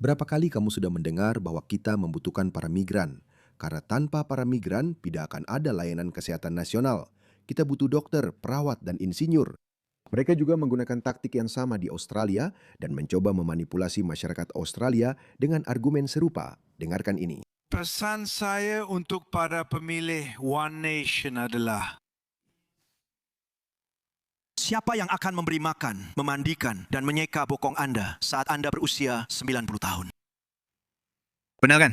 Berapa kali kamu sudah mendengar bahwa kita membutuhkan para migran? Karena tanpa para migran, tidak akan ada layanan kesehatan nasional. Kita butuh dokter, perawat, dan insinyur. Mereka juga menggunakan taktik yang sama di Australia dan mencoba memanipulasi masyarakat Australia dengan argumen serupa. Dengarkan ini. Pesan saya untuk para pemilih One Nation adalah Siapa yang akan memberi makan, memandikan, dan menyeka bokong Anda saat Anda berusia 90 tahun? Benar kan?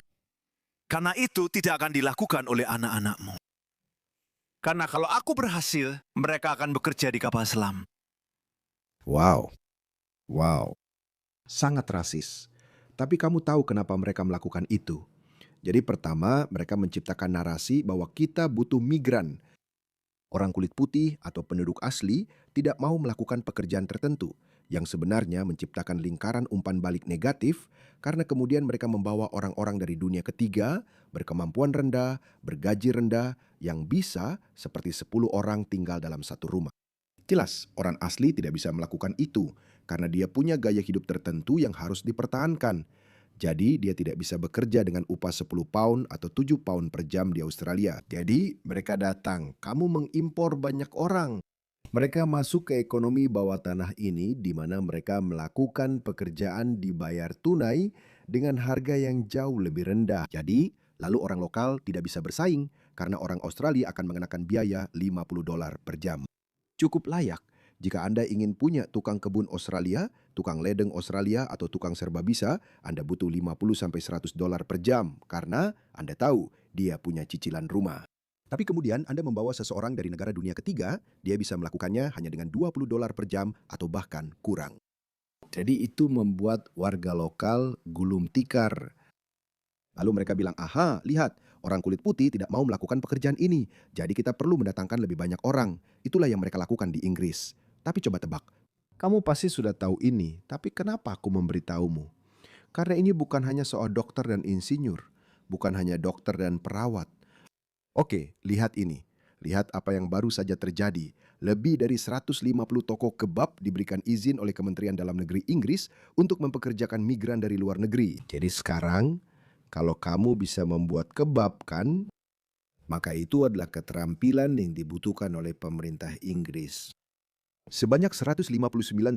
Karena itu tidak akan dilakukan oleh anak-anakmu. Karena kalau aku berhasil, mereka akan bekerja di kapal selam. Wow, wow, sangat rasis. Tapi kamu tahu kenapa mereka melakukan itu? Jadi pertama, mereka menciptakan narasi bahwa kita butuh migran. Orang kulit putih atau penduduk asli tidak mau melakukan pekerjaan tertentu yang sebenarnya menciptakan lingkaran umpan balik negatif karena kemudian mereka membawa orang-orang dari dunia ketiga, berkemampuan rendah, bergaji rendah, yang bisa seperti 10 orang tinggal dalam satu rumah. Jelas, orang asli tidak bisa melakukan itu karena dia punya gaya hidup tertentu yang harus dipertahankan. Jadi dia tidak bisa bekerja dengan upah 10 pound atau 7 pound per jam di Australia. Jadi mereka datang, kamu mengimpor banyak orang. Mereka masuk ke ekonomi bawah tanah ini di mana mereka melakukan pekerjaan dibayar tunai dengan harga yang jauh lebih rendah. Jadi lalu orang lokal tidak bisa bersaing karena orang Australia akan mengenakan biaya $50 per jam. Cukup layak jika Anda ingin punya tukang kebun Australia, tukang ledeng Australia, atau tukang serba bisa, Anda butuh $50-100 per jam karena Anda tahu dia punya cicilan rumah. Tapi kemudian Anda membawa seseorang dari negara dunia ketiga, dia bisa melakukannya hanya dengan $20 per jam atau bahkan kurang. Jadi itu membuat warga lokal gulung tikar. Lalu mereka bilang, aha, lihat, orang kulit putih tidak mau melakukan pekerjaan ini. Jadi kita perlu mendatangkan lebih banyak orang. Itulah yang mereka lakukan di Inggris. Tapi coba tebak, kamu pasti sudah tahu ini, tapi kenapa aku memberitahumu? Karena ini bukan hanya soal dokter dan insinyur, bukan hanya dokter dan perawat. Oke, lihat ini. Lihat apa yang baru saja terjadi. Lebih dari 150 toko kebab diberikan izin oleh Kementerian Dalam Negeri Inggris untuk mempekerjakan migran dari luar negeri. Jadi sekarang, kalau kamu bisa membuat kebab kan, maka itu adalah keterampilan yang dibutuhkan oleh pemerintah Inggris. Sebanyak 159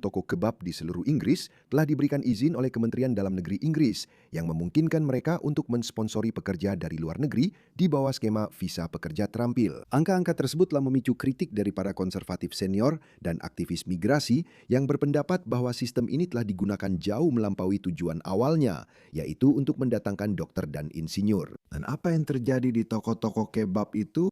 toko kebab di seluruh Inggris telah diberikan izin oleh Kementerian Dalam Negeri Inggris yang memungkinkan mereka untuk mensponsori pekerja dari luar negeri di bawah skema visa pekerja terampil. Angka-angka tersebut telah memicu kritik dari para konservatif senior dan aktivis migrasi yang berpendapat bahwa sistem ini telah digunakan jauh melampaui tujuan awalnya, yaitu untuk mendatangkan dokter dan insinyur. Dan apa yang terjadi di toko-toko kebab itu?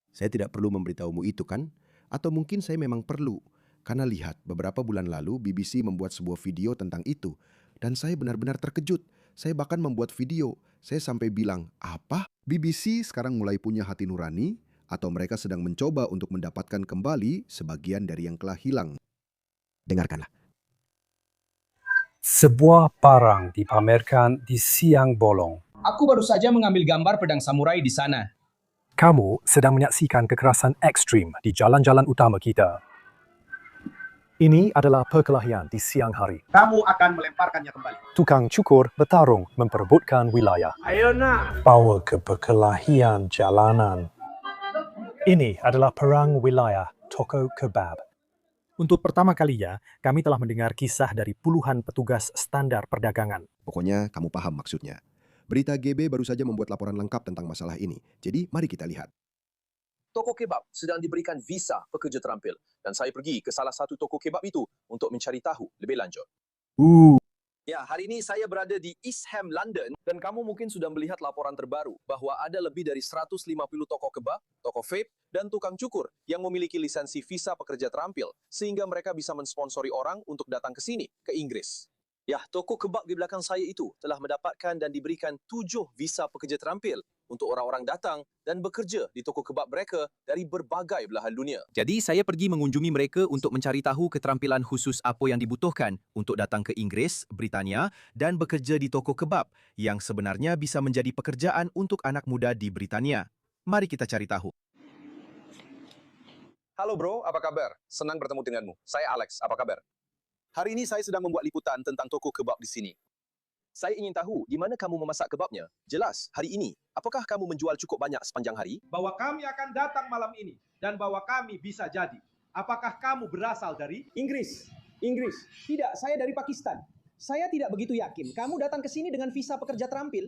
Saya tidak perlu memberitahumu itu kan? Atau mungkin saya memang perlu. Karena lihat, beberapa bulan lalu BBC membuat sebuah video tentang itu. Dan saya benar-benar terkejut. Saya bahkan membuat video. Saya sampai bilang, apa? BBC sekarang mulai punya hati nurani? Atau mereka sedang mencoba untuk mendapatkan kembali sebagian dari yang telah hilang? Dengarkanlah. Sebuah parang dipamerkan di siang bolong. Aku baru saja mengambil gambar pedang samurai di sana. Kamu sedang menyaksikan kekerasan ekstrim di jalan-jalan utama kita. Ini adalah perkelahian di siang hari. Kamu akan melemparkannya kembali. Tukang cukur bertarung memperebutkan wilayah. Ayo nak. Bawa ke perkelahian jalanan. Ini adalah perang wilayah toko kebab. Untuk pertama kalinya, kami telah mendengar kisah dari puluhan petugas standar perdagangan. Pokoknya kamu paham maksudnya. Berita GB baru saja membuat laporan lengkap tentang masalah ini. Jadi mari kita lihat. Toko kebab sedang diberikan visa pekerja terampil dan saya pergi ke salah satu toko kebab itu untuk mencari tahu lebih lanjut. Ya, hari ini saya berada di East Ham, London dan kamu mungkin sudah melihat laporan terbaru bahwa ada lebih dari 150 toko kebab, toko vape, dan tukang cukur yang memiliki lisensi visa pekerja terampil sehingga mereka bisa mensponsori orang untuk datang ke sini, ke Inggris. Ya, toko kebab di belakang saya itu telah mendapatkan dan diberikan 7 visa pekerja terampil untuk orang-orang datang dan bekerja di toko kebab mereka dari berbagai belahan dunia. Jadi saya pergi mengunjungi mereka untuk mencari tahu keterampilan khusus apa yang dibutuhkan untuk datang ke Inggris, Britania dan bekerja di toko kebab yang sebenarnya bisa menjadi pekerjaan untuk anak muda di Britania. Mari kita cari tahu. Halo bro, apa kabar? Senang bertemu denganmu. Saya Alex, apa kabar? Hari ini saya sedang membuat liputan tentang toko kebab di sini. Saya ingin tahu di mana kamu memasak kebabnya. Jelas, hari ini. Apakah kamu menjual cukup banyak sepanjang hari? Bahwa kami akan datang malam ini dan bahwa kami bisa jadi. Apakah kamu berasal dari Inggris. Inggris. Tidak, saya dari Pakistan. Saya tidak begitu yakin. Kamu datang ke sini dengan visa pekerja terampil?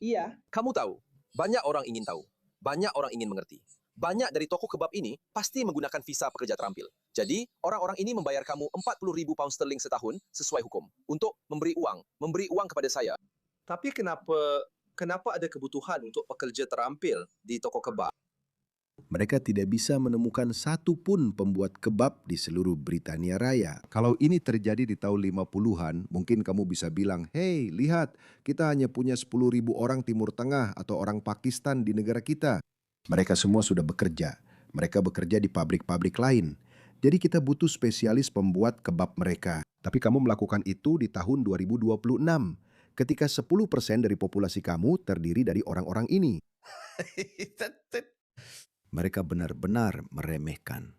Iya. Kamu tahu, banyak orang ingin tahu. Banyak orang ingin mengerti. Banyak dari toko kebab ini pasti menggunakan visa pekerja terampil. Jadi, orang-orang ini membayar kamu 40,000 pound sterling setahun sesuai hukum untuk memberi uang kepada saya. Tapi kenapa ada kebutuhan untuk pekerja terampil di toko kebab? Mereka tidak bisa menemukan satu pun pembuat kebab di seluruh Britania Raya. Kalau ini terjadi di tahun 50-an, mungkin kamu bisa bilang, "Hei, lihat, kita hanya punya 10,000 orang Timur Tengah atau orang Pakistan di negara kita." Mereka semua sudah bekerja. Mereka bekerja di pabrik-pabrik lain. Jadi kita butuh spesialis pembuat kebab mereka. Tapi kamu melakukan itu di tahun 2026, ketika 10% dari populasi kamu terdiri dari orang-orang ini. Mereka benar-benar meremehkan.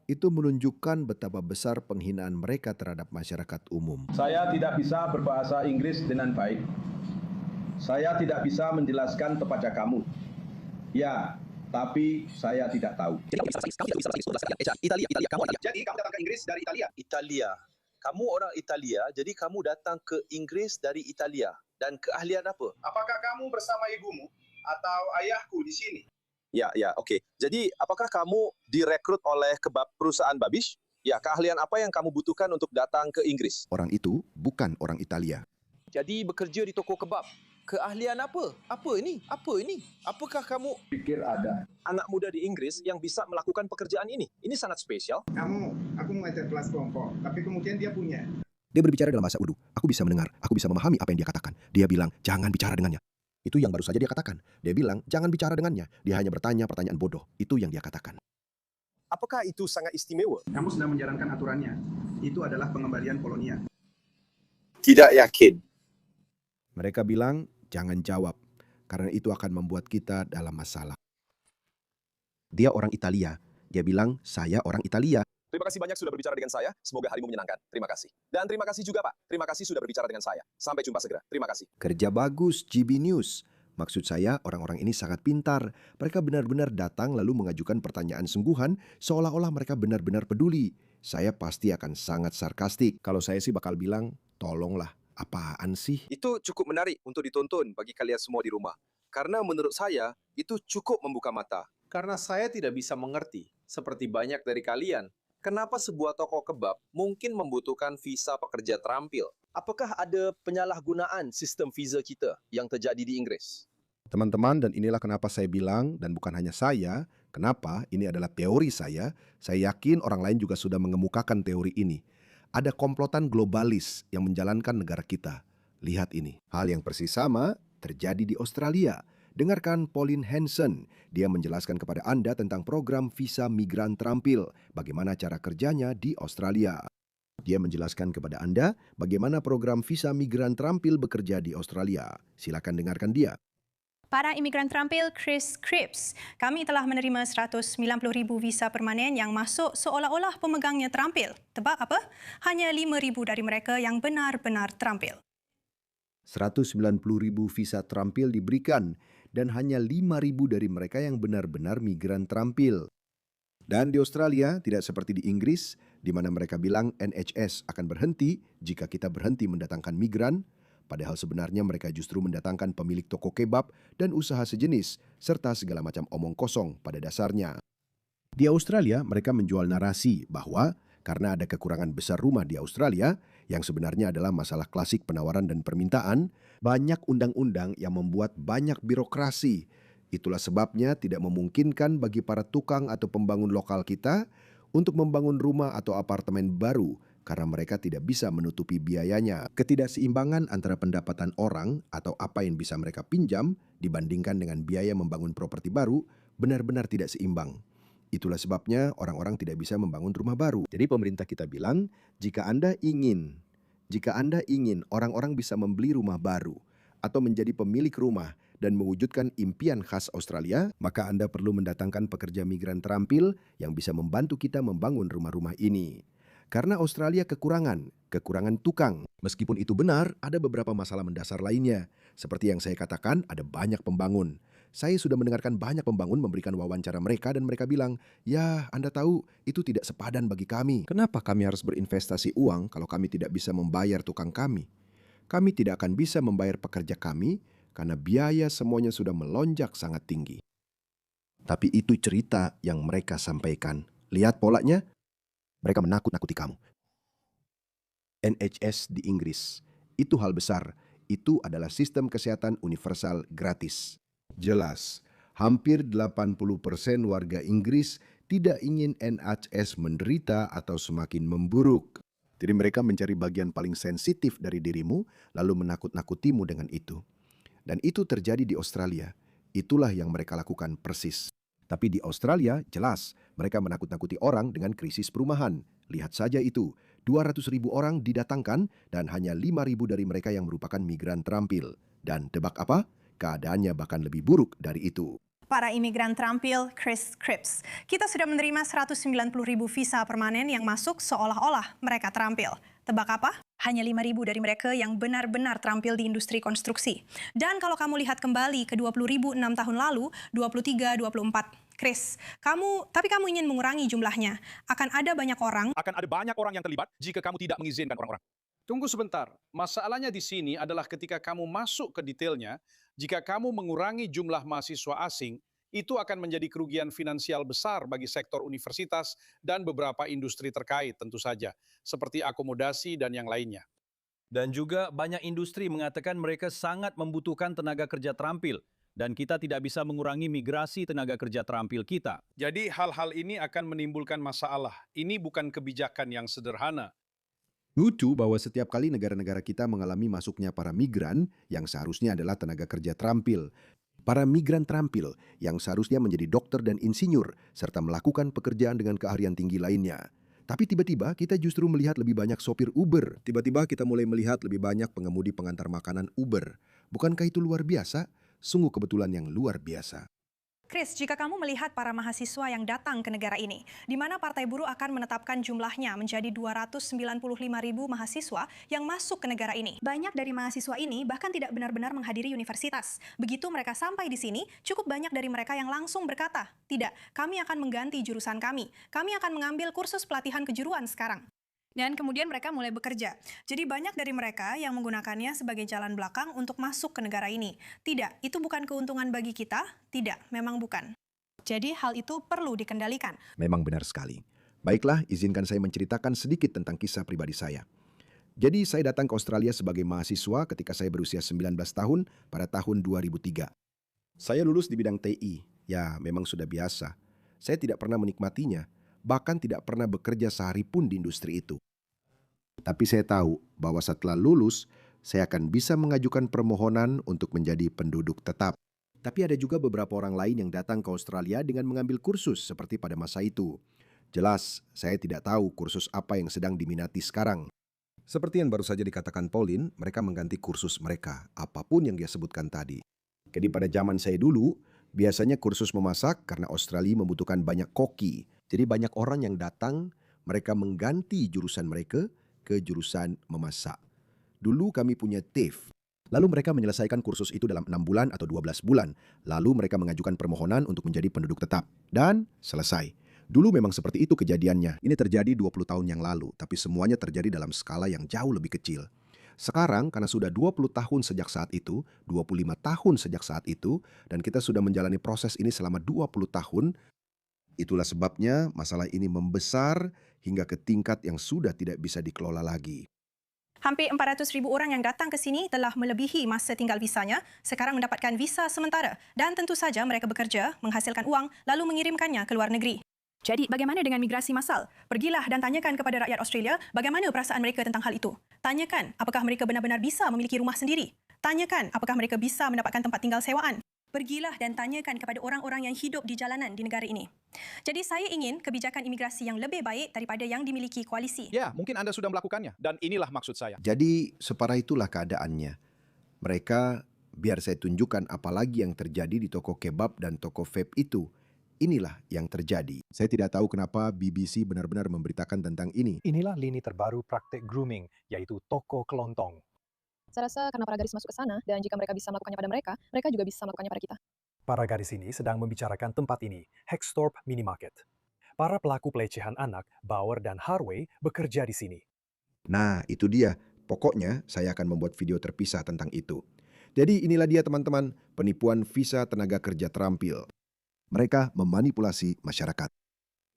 Itu menunjukkan betapa besar penghinaan mereka terhadap masyarakat umum. Saya tidak bisa berbahasa Inggris dengan baik. Saya tidak bisa menjelaskan kepada kamu. Ya, tapi saya tidak tahu. Italia. Kamu Jadi kamu datang ke Inggris dari Italia. Italia. Kamu orang Italia, jadi kamu datang ke Inggris dari Italia. Dan keahlian apa? Apakah kamu bersama ibumu atau ayahku di sini? Ya, okey. Jadi, apakah kamu direkrut oleh kebab perusahaan Babish? Ya, keahlian apa yang kamu butuhkan untuk datang ke Inggris? Orang itu bukan orang Italia. Jadi, bekerja di toko kebab. Keahlian apa? Apa ini? Apakah kamu Pikir ada. anak muda di Inggris yang bisa melakukan pekerjaan ini? Ini sangat spesial. Aku mengajar kelas kelompok, tapi kemudian dia punya. Dia berbicara dalam bahasa Urdu. Aku bisa mendengar, aku bisa memahami apa yang dia katakan. Dia bilang, jangan bicara dengannya. Itu yang baru saja dia katakan. Dia bilang, jangan bicara dengannya. Dia hanya bertanya pertanyaan bodoh. Itu yang dia katakan. Apakah itu sangat istimewa? Kamu sedang menjalankan aturannya. Itu adalah pengembalian Polonia. Tidak yakin. Mereka bilang, jangan jawab. Karena itu akan membuat kita dalam masalah. Dia orang Italia. Dia bilang, saya orang Italia. Terima kasih banyak sudah berbicara dengan saya. Semoga harimu menyenangkan. Terima kasih. Dan terima kasih juga, Pak. Terima kasih sudah berbicara dengan saya. Sampai jumpa segera. Terima kasih. Kerja bagus, GB News. Maksud saya, orang-orang ini sangat pintar. Mereka benar-benar datang lalu mengajukan pertanyaan sungguhan seolah-olah mereka benar-benar peduli. Saya pasti akan sangat sarkastik. Kalau saya sih bakal bilang, tolonglah, apaan sih? Itu cukup menarik untuk ditonton bagi kalian semua di rumah. Karena menurut saya, itu cukup membuka mata. Karena saya tidak bisa mengerti, seperti banyak dari kalian, kenapa sebuah toko kebab mungkin membutuhkan visa pekerja terampil? Apakah ada penyalahgunaan sistem visa kita yang terjadi di Inggris? Teman-teman, dan inilah kenapa saya bilang, dan bukan hanya saya, kenapa ini adalah teori saya yakin orang lain juga sudah mengemukakan teori ini. Ada komplotan globalis yang menjalankan negara kita. Lihat ini, hal yang persis sama terjadi di Australia. Dengarkan Pauline Hanson, dia menjelaskan kepada Anda tentang program visa migran terampil, bagaimana cara kerjanya di Australia. Dia menjelaskan kepada Anda bagaimana program visa migran terampil bekerja di Australia. Silakan dengarkan dia. Para imigran terampil Chris Cripps, kami telah menerima 190,000 visa permanen yang masuk seolah-olah pemegangnya terampil. Tebak apa? Hanya 5,000 dari mereka yang benar-benar terampil. 190,000 visa terampil diberikan dan hanya 5,000 dari mereka yang benar-benar migran terampil. Dan di Australia tidak seperti di Inggris, di mana mereka bilang NHS akan berhenti jika kita berhenti mendatangkan migran, padahal sebenarnya mereka justru mendatangkan pemilik toko kebab dan usaha sejenis, serta segala macam omong kosong pada dasarnya. Di Australia, mereka menjual narasi bahwa karena ada kekurangan besar rumah di Australia, yang sebenarnya adalah masalah klasik penawaran dan permintaan, banyak undang-undang yang membuat banyak birokrasi. Itulah sebabnya tidak memungkinkan bagi para tukang atau pembangun lokal kita untuk membangun rumah atau apartemen baru karena mereka tidak bisa menutupi biayanya. Ketidakseimbangan antara pendapatan orang atau apa yang bisa mereka pinjam dibandingkan dengan biaya membangun properti baru benar-benar tidak seimbang. Itulah sebabnya orang-orang tidak bisa membangun rumah baru. Jadi pemerintah kita bilang, jika Anda ingin orang-orang bisa membeli rumah baru atau menjadi pemilik rumah dan mewujudkan impian khas Australia, maka Anda perlu mendatangkan pekerja migran terampil yang bisa membantu kita membangun rumah-rumah ini. Karena Australia kekurangan tukang. Meskipun itu benar, ada beberapa masalah mendasar lainnya. Seperti yang saya katakan, ada banyak pembangun. Saya sudah mendengarkan banyak pembangun memberikan wawancara mereka dan mereka bilang, ya Anda tahu itu tidak sepadan bagi kami. Kenapa kami harus berinvestasi uang kalau kami tidak bisa membayar tukang kami? Kami tidak akan bisa membayar pekerja kami karena biaya semuanya sudah melonjak sangat tinggi. Tapi itu cerita yang mereka sampaikan. Lihat polanya, mereka menakut-nakuti kamu. NHS di Inggris, itu hal besar. Itu adalah sistem kesehatan universal gratis. Jelas, hampir 80% warga Inggris tidak ingin NHS menderita atau semakin memburuk. Jadi mereka mencari bagian paling sensitif dari dirimu, lalu menakut-nakutimu dengan itu. Dan itu terjadi di Australia. Itulah yang mereka lakukan persis. Tapi di Australia, jelas, mereka menakut-nakuti orang dengan krisis perumahan. Lihat saja itu, 200.000 orang didatangkan dan hanya 5.000 dari mereka yang merupakan migran terampil. Dan tebak apa? Keadaannya bahkan lebih buruk dari itu. Para imigran terampil Chris Cripps. Kita sudah menerima 190.000 visa permanen yang masuk seolah-olah mereka terampil. Tebak apa? Hanya 5.000 dari mereka yang benar-benar terampil di industri konstruksi. Dan kalau kamu lihat kembali ke 20.000 6 tahun lalu, 23, 24. Chris, kamu ingin mengurangi jumlahnya. Akan ada banyak orang yang terlibat jika kamu tidak mengizinkan orang-orang. Tunggu sebentar. Masalahnya di sini adalah ketika kamu masuk ke detailnya, jika kamu mengurangi jumlah mahasiswa asing, itu akan menjadi kerugian finansial besar bagi sektor universitas dan beberapa industri terkait tentu saja, seperti akomodasi dan yang lainnya. Dan juga banyak industri mengatakan mereka sangat membutuhkan tenaga kerja terampil, dan kita tidak bisa mengurangi migrasi tenaga kerja terampil kita. Jadi hal-hal ini akan menimbulkan masalah. Ini bukan kebijakan yang sederhana. Lucu bahwa setiap kali negara-negara kita mengalami masuknya para migran yang seharusnya adalah tenaga kerja terampil, para migran terampil yang seharusnya menjadi dokter dan insinyur serta melakukan pekerjaan dengan keahlian tinggi lainnya. Tapi tiba-tiba kita justru melihat lebih banyak sopir Uber. Tiba-tiba kita mulai melihat lebih banyak pengemudi pengantar makanan Uber. Bukankah itu luar biasa? Sungguh kebetulan yang luar biasa. Chris, jika kamu melihat para mahasiswa yang datang ke negara ini, di mana Partai Buruh akan menetapkan jumlahnya menjadi 295.000 mahasiswa yang masuk ke negara ini. Banyak dari mahasiswa ini bahkan tidak benar-benar menghadiri universitas. Begitu mereka sampai di sini, cukup banyak dari mereka yang langsung berkata, tidak, kami akan mengganti jurusan kami. Kami akan mengambil kursus pelatihan kejuruan sekarang. Dan kemudian mereka mulai bekerja. Jadi banyak dari mereka yang menggunakannya sebagai jalan belakang untuk masuk ke negara ini. Tidak, itu bukan keuntungan bagi kita. Tidak, memang bukan. Jadi hal itu perlu dikendalikan. Memang benar sekali. Baiklah, izinkan saya menceritakan sedikit tentang kisah pribadi saya. Jadi saya datang ke Australia sebagai mahasiswa ketika saya berusia 19 tahun pada tahun 2003. Saya lulus di bidang TI. Ya, memang sudah biasa. Saya tidak pernah menikmatinya. Bahkan tidak pernah bekerja sehari pun di industri itu. Tapi saya tahu bahwa setelah lulus, saya akan bisa mengajukan permohonan untuk menjadi penduduk tetap. Tapi ada juga beberapa orang lain yang datang ke Australia dengan mengambil kursus seperti pada masa itu. Jelas, saya tidak tahu kursus apa yang sedang diminati sekarang. Seperti yang baru saja dikatakan Pauline, mereka mengganti kursus mereka, apapun yang dia sebutkan tadi. Jadi pada zaman saya dulu, biasanya kursus memasak karena Australia membutuhkan banyak koki. Jadi banyak orang yang datang, mereka mengganti jurusan mereka ke jurusan memasak. Dulu kami punya TAFE. Lalu mereka menyelesaikan kursus itu dalam 6 bulan atau 12 bulan. Lalu mereka mengajukan permohonan untuk menjadi penduduk tetap. Dan selesai. Dulu memang seperti itu kejadiannya. Ini terjadi 20 tahun yang lalu, tapi semuanya terjadi dalam skala yang jauh lebih kecil. Sekarang karena sudah 20 tahun sejak saat itu, 25 tahun sejak saat itu, dan kita sudah menjalani proses ini selama 20 tahun, itulah sebabnya masalah ini membesar hingga ke tingkat yang sudah tidak bisa dikelola lagi. Hampir 400.000 orang yang datang ke sini telah melebihi masa tinggal visanya, sekarang mendapatkan visa sementara. Dan tentu saja mereka bekerja, menghasilkan uang, lalu mengirimkannya ke luar negeri. Jadi, bagaimana dengan migrasi massal? Pergilah dan tanyakan kepada rakyat Australia bagaimana perasaan mereka tentang hal itu. Tanyakan apakah mereka benar-benar bisa memiliki rumah sendiri. Tanyakan apakah mereka bisa mendapatkan tempat tinggal sewaan. Pergilah dan tanyakan kepada orang-orang yang hidup di jalanan di negara ini. Jadi saya ingin kebijakan imigrasi yang lebih baik daripada yang dimiliki koalisi. Ya, mungkin Anda sudah melakukannya. Dan inilah maksud saya. Jadi separah itulah keadaannya. Mereka, biar saya tunjukkan apa lagi yang terjadi di toko kebab dan toko vape itu. inilah yang terjadi. Saya tidak tahu kenapa BBC benar-benar memberitakan tentang ini. Inilah lini terbaru praktik grooming, yaitu toko kelontong. Saya rasa karena para gadis masuk ke sana, dan jika mereka bisa melakukannya pada mereka, mereka juga bisa melakukannya pada kita. Para gadis ini sedang membicarakan tempat ini, Hexthorpe Minimarket. Para pelaku pelecehan anak, Bauer dan Harvey, bekerja di sini. Nah, itu dia. Pokoknya, saya akan membuat video terpisah tentang itu. Jadi inilah dia teman-teman, penipuan visa tenaga kerja terampil. Mereka memanipulasi masyarakat.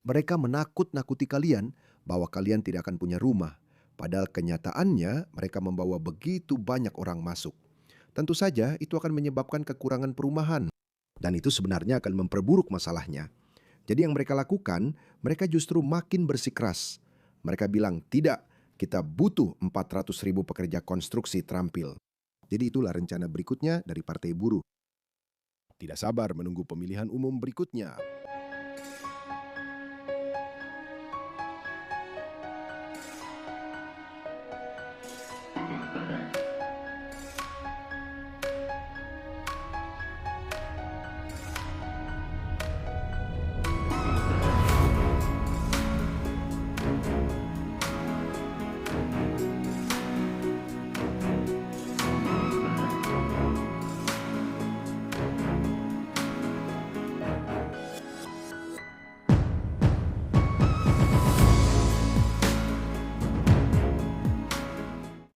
Mereka menakut-nakuti kalian bahwa kalian tidak akan punya rumah. Padahal kenyataannya mereka membawa begitu banyak orang masuk. Tentu saja itu akan menyebabkan kekurangan perumahan. Dan itu sebenarnya akan memperburuk masalahnya. Jadi yang mereka lakukan, mereka justru makin bersikeras. Mereka bilang, tidak, kita butuh 400.000 pekerja konstruksi terampil. Jadi itulah rencana berikutnya dari Partai Buruh. Tidak sabar menunggu pemilihan umum berikutnya.